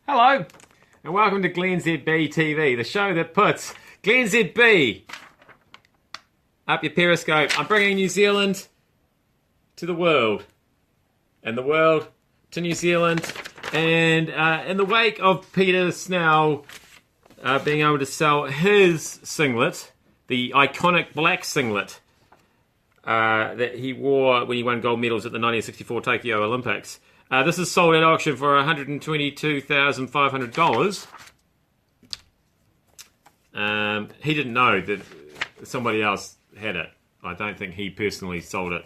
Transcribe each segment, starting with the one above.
Hello, and welcome to glennzb TV, the show that puts glennzb up your Periscope. I'm bringing New Zealand to the world, and the world to New Zealand. And in the wake of Peter Snell being able to sell his singlet, the iconic black singlet that he wore when he won gold medals at the 1964 Tokyo Olympics, this is sold at auction for $122,500. He didn't know that somebody else had it. I don't think he personally sold it.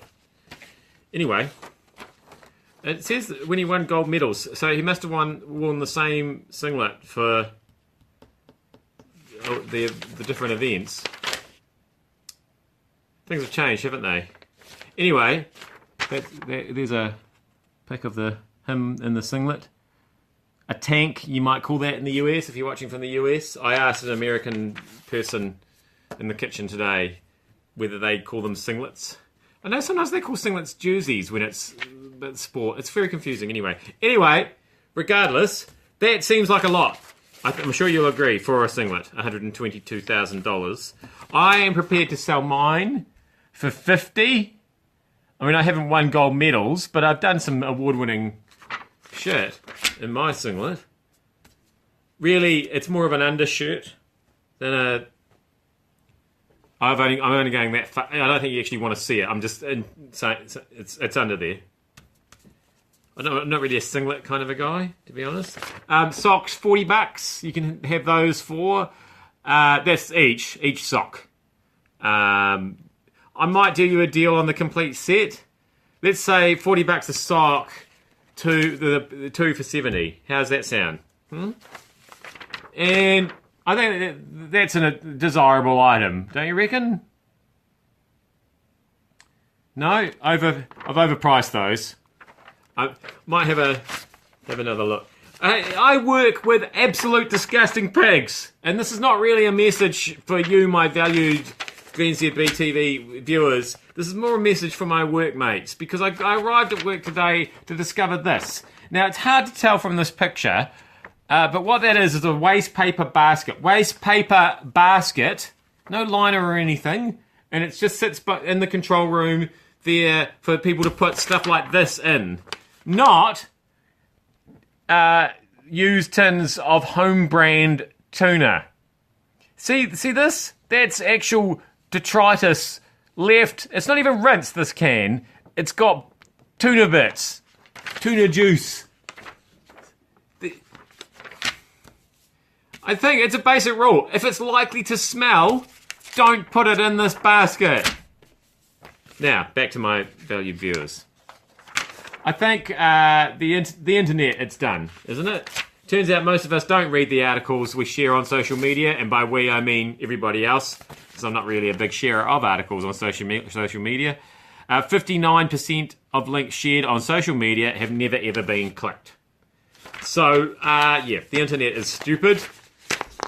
Anyway, it says that when he won gold medals, so he must have worn the same singlet for the different events. Things have changed, haven't they? Anyway, there's a pic of him in the singlet. A tank, you might call that in the US if you're watching from the US. I asked an American person in the kitchen today whether they call them singlets. I know sometimes they call singlets jerseys when it's sport. It's very confusing Anyway, regardless, that seems like a lot. I'm sure you'll agree for a singlet, $122,000. I am prepared to sell mine for $50,000. I mean, I haven't won gold medals, but I've done some award-winning shit in my singlet. Really, it's more of an undershirt than a... I'm only going that far. I don't think you actually want to see it. I'm just saying it's under there. I'm not really a singlet kind of a guy, to be honest. Socks, $40. You can have those for... that's each sock. I might do you a deal on the complete set. Let's say $40 a sock, the two for $70. How's that sound? And I think that's a desirable item, don't you reckon? No, I've overpriced those. I might have another look. I work with absolute disgusting pigs, and this is not really a message for you, my valued glennzb TV viewers. This is more a message for my workmates, because I arrived at work today to discover this. Now, it's hard to tell from this picture, but what that is a waste paper basket. Waste paper basket, no liner or anything, and it just sits in the control room there for people to put stuff like this in. Not used tins of home brand tuna. See this? That's actual detritus left. It's not even rinsed, this can. It's got tuna bits. Tuna juice. I think it's a basic rule. If it's likely to smell, don't put it in this basket. Now, back to my valued viewers. I think the internet, it's done, isn't it? Turns out most of us don't read the articles we share on social media, and by we I mean everybody else, because I'm not really a big sharer of articles on social media. 59% of links shared on social media have never ever been clicked. So, yeah, the internet is stupid.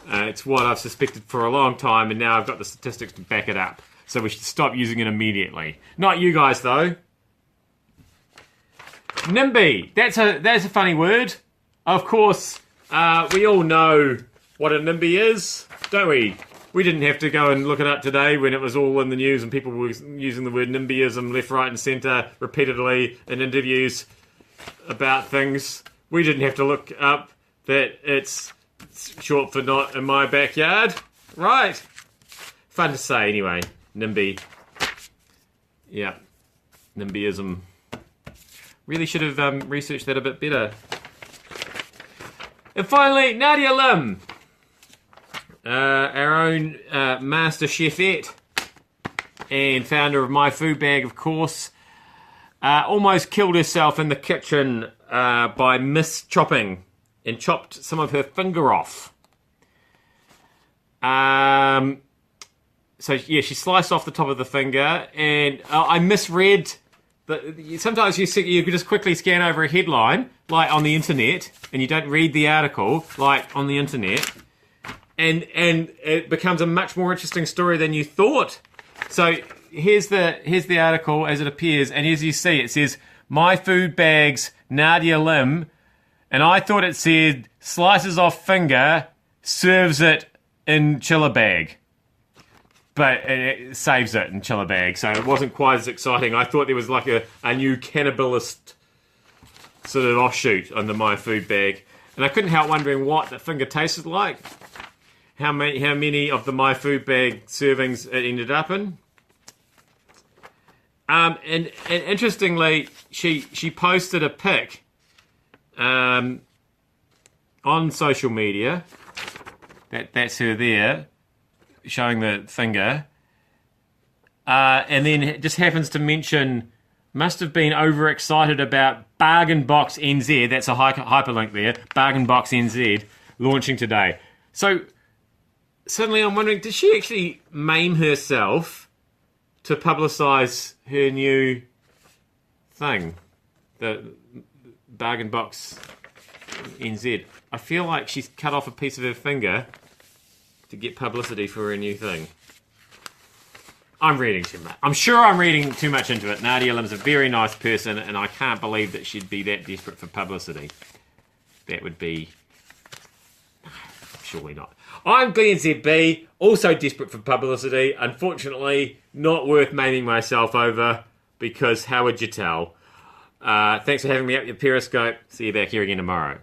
It's what I've suspected for a long time, and now I've got the statistics to back it up. So we should stop using it immediately. Not you guys, though. NIMBY. That's a funny word. Of course, we all know what a NIMBY is, don't we? We didn't have to go and look it up today when it was all in the news and people were using the word NIMBYism left, right and centre repeatedly in interviews about things. We didn't have to look up that it's short for not in my backyard. Right. Fun to say anyway. NIMBY. Yeah. NIMBYism. Really should have researched that a bit better. And finally, Nadia Lim, our own master chefette and founder of My Food Bag, of course, almost killed herself in the kitchen by mis-chopping and chopped some of her finger off. So, yeah, she sliced off the top of the finger, and I misread... Sometimes you could just quickly scan over a headline, like on the internet, and you don't read the article, like on the internet, and it becomes a much more interesting story than you thought. So here's the article as it appears, and as you see, it says, My Food Bag's Nadia Lim And I thought it said, slices off finger, serves it in chiller bag. But it saves it in chiller bag, so it wasn't quite as exciting. I thought there was like a new cannibalist sort of offshoot under my food bag. And I couldn't help wondering what the finger tasted like. How many of the My Food Bag servings it ended up in. And interestingly, she posted a pic on social media. That's her there, showing the finger. And then it just happens to mention, must have been overexcited about Bargain Box NZ. That's a hyperlink there. Bargain Box NZ launching today. So suddenly I'm wondering, did she actually maim herself to publicise her new thing, the Bargain Box NZ? I feel like she's cut off a piece of her finger to get publicity for her new thing. I'm reading too much. I'm sure I'm reading too much into it. Nadia Lim's a very nice person, and I can't believe that she'd be that desperate for publicity. That would be... surely not. I'm glennzb, also desperate for publicity. Unfortunately, not worth maiming myself over, because how would you tell? Thanks for having me up your Periscope. See you back here again tomorrow.